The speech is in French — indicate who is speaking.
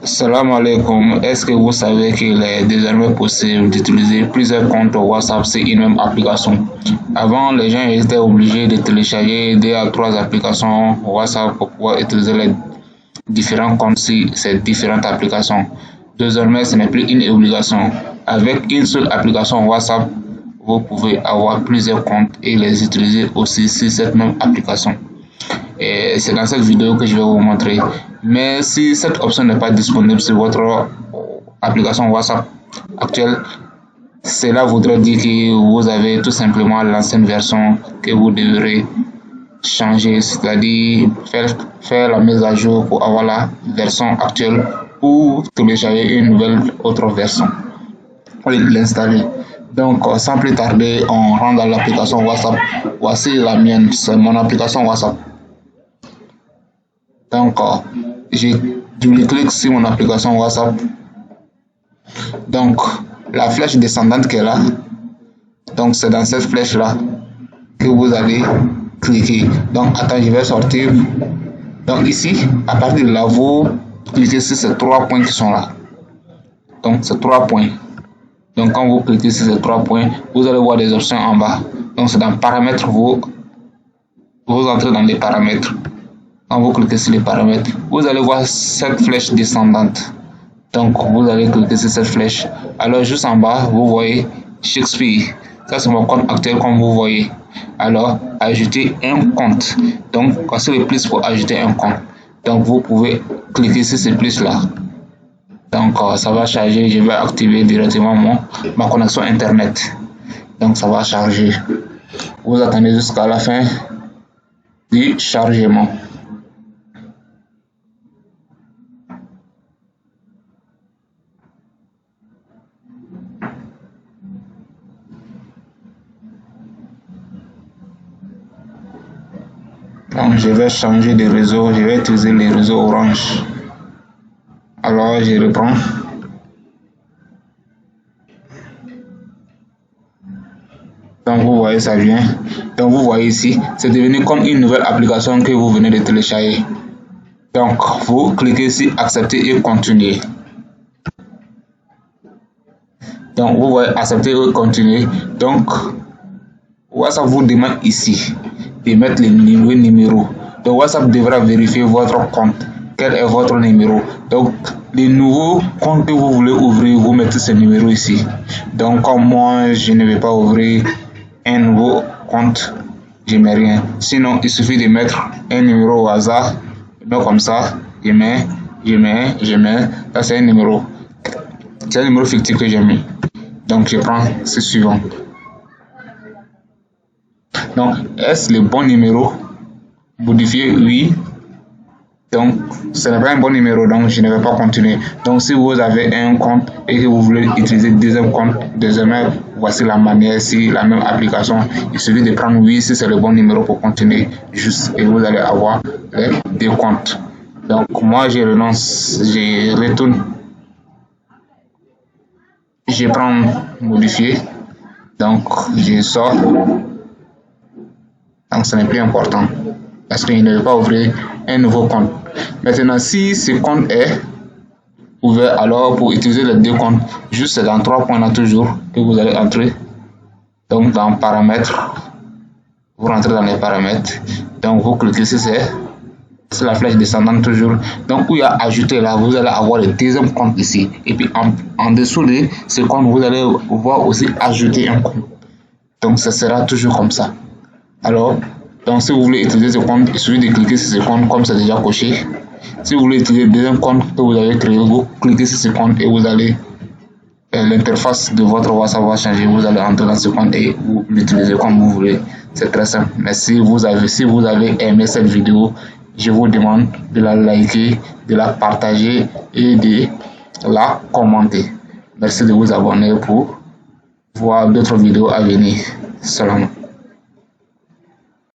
Speaker 1: Salam alaikum. Est-ce que vous savez qu'il est désormais possible d'utiliser plusieurs comptes WhatsApp sur une même application? Avant, les gens étaient obligés de télécharger 2 à 3 applications WhatsApp pour pouvoir utiliser les différents comptes sur ces différentes applications. Désormais, ce n'est plus une obligation. Avec une seule application WhatsApp, vous pouvez avoir plusieurs comptes et les utiliser aussi sur cette même application. Et c'est dans cette vidéo que je vais vous montrer. Mais si cette option n'est pas disponible sur votre application WhatsApp actuelle, cela voudrait dire que vous avez tout simplement l'ancienne version que vous devrez changer, c'est-à-dire faire la mise à jour pour avoir la version actuelle ou télécharger une nouvelle autre version pour l'installer. Donc, sans plus tarder, on rentre dans l'application WhatsApp. Voici la mienne, c'est mon application WhatsApp. Donc, je double-clique sur mon application WhatsApp. Donc, la flèche descendante qui est là, donc c'est dans cette flèche-là que vous allez cliquer. Donc, attends, je vais sortir. Donc, ici, à partir de là, vous cliquez sur ces 3 points qui sont là. Donc, ces 3 points. Donc, quand vous cliquez sur ces 3 points, vous allez voir des options en bas. Donc, c'est dans paramètres, vous entrez dans les paramètres. Quand vous cliquez sur les paramètres, vous allez voir cette flèche descendante. Donc, vous allez cliquer sur cette flèche. Alors, juste en bas, vous voyez Shakespeare. Ça, c'est mon compte actuel, comme vous voyez. Alors, ajouter un compte. Donc, c'est le plus pour ajouter un compte. Donc, vous pouvez cliquer sur ce plus-là. Donc, ça va charger. Je vais activer directement ma connexion Internet. Donc, ça va charger. Vous attendez jusqu'à la fin du chargement. Donc, je vais changer de réseau, je vais utiliser les réseaux Orange. Alors, je reprends. Donc, vous voyez, ça vient. Donc, vous voyez ici, c'est devenu comme une nouvelle application que vous venez de télécharger. Donc, vous cliquez sur accepter et continuer. Donc, vous voyez accepter et continuer. Donc, WhatsApp vous demande ici de mettre le numéro. Donc, WhatsApp devra vérifier votre compte. Quel est votre numéro? Donc, les nouveaux comptes que vous voulez ouvrir, vous mettez ce numéro ici. Donc, comme moi, je ne vais pas ouvrir un nouveau compte, je ne mets rien. Sinon, il suffit de mettre un numéro au hasard. Donc, comme ça, je mets. Ça, c'est un numéro. C'est un numéro fictif que j'ai mis. Donc, je prends ce suivant. Donc, est-ce le bon numéro? Modifier, oui. Donc, ce n'est pas un bon numéro, donc je ne vais pas continuer. Donc, si vous avez un compte et que vous voulez utiliser deuxième compte, désormais, voici la manière, si la même application, il suffit de prendre oui si c'est le bon numéro pour continuer, juste, et vous allez avoir les 2 comptes. Donc, moi, je renonce, je retourne, je prends modifier, donc je sors. Donc, ce n'est plus important parce qu'il ne veut pas ouvrir un nouveau compte. Maintenant, si ce compte est ouvert, alors pour utiliser les 2 comptes, juste dans 3 points là toujours que vous allez entrer. Donc, dans paramètres, vous rentrez dans les paramètres. Donc, vous cliquez sur la flèche descendante toujours. Donc, où il y a ajouter là, vous allez avoir le deuxième compte ici. Et puis, en dessous de ce compte, vous allez voir aussi ajouter un compte. Donc, ça sera toujours comme ça. Alors, donc si vous voulez utiliser ce compte, il suffit de cliquer sur ce compte comme c'est déjà coché. Si vous voulez utiliser le deuxième compte que vous avez créé, vous cliquez sur ce compte et vous allez, l'interface de votre WhatsApp va changer. Vous allez entrer dans ce compte et vous l'utilisez comme vous voulez. C'est très simple. Mais si vous avez aimé cette vidéo, je vous demande de la liker, de la partager et de la commenter. Merci de vous abonner pour voir d'autres vidéos à venir. Salam.